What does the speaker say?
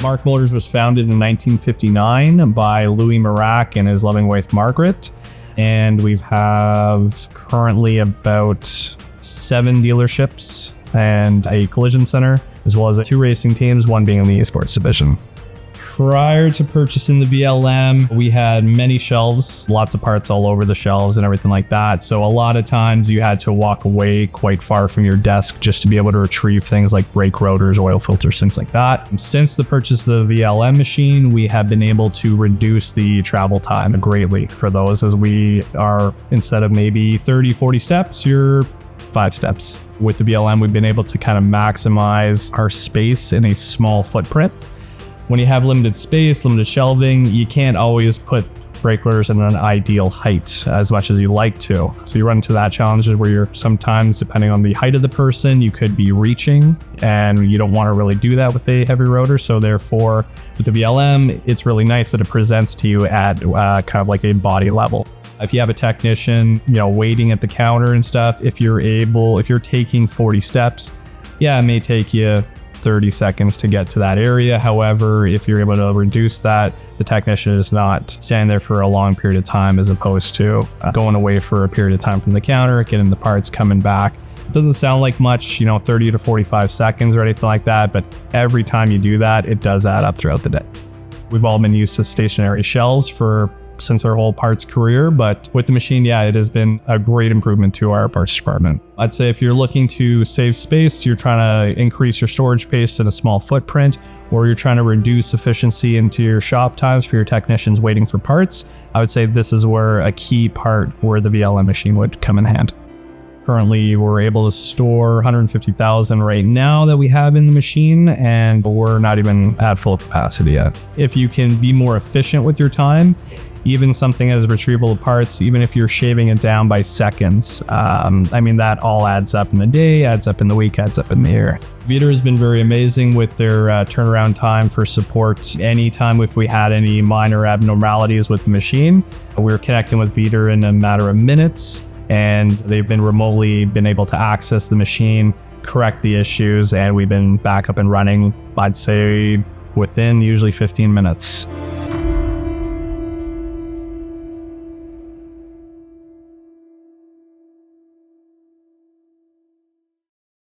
Mark Motors was founded in 1959 by Louis Marac and his loving wife, Margaret. And we have currently about 7 dealerships and a collision center, as well as 2 racing teams, one being in the esports division. Prior to purchasing the VLM, we had many shelves, lots of parts all over the shelves and everything like that. So a lot of times you had to walk away quite far from your desk just to be able to retrieve things like brake rotors, oil filters, things like that. Since the purchase of the VLM machine, we have been able to reduce the travel time greatly for those, as we are, instead of maybe 30, 40 steps, you're 5 steps. With the VLM, we've been able to kind of maximize our space in a small footprint. When you have limited space, limited shelving, you can't always put brake rotors in an ideal height as much as you like to. So you run into that challenge where you're sometimes, depending on the height of the person, you could be reaching, and you don't want to really do that with a heavy rotor. So therefore, with the VLM, it's really nice that it presents to you at kind of like a body level. If you have a technician, waiting at the counter and stuff, if you're taking 40 steps, yeah, it may take you 30 seconds to get to that area. However, if you're able to reduce that, the technician is not standing there for a long period of time, as opposed to going away for a period of time from the counter, getting the parts, coming back. It doesn't sound like much, 30 to 45 seconds or anything like that, but every time you do that, it does add up throughout the day. We've all been used to stationary shelves since our whole parts career, but with the machine, yeah, it has been a great improvement to our parts department. I'd say if you're looking to save space, you're trying to increase your storage space in a small footprint, or you're trying to reduce efficiency into your shop times for your technicians waiting for parts, I would say this is where a key part where the VLM machine would come in hand. Currently, we're able to store 150,000 right now that we have in the machine, and we're not even at full capacity yet. If you can be more efficient with your time, even something as retrieval of parts, even if you're shaving it down by seconds, that all adds up in the day, adds up in the week, adds up in the year. Vidir has been very amazing with their turnaround time for support. Anytime if we had any minor abnormalities with the machine, we're connecting with Vidir in a matter of minutes, and they've been remotely able to access the machine, correct the issues, and we've been back up and running, I'd say, within usually 15 minutes.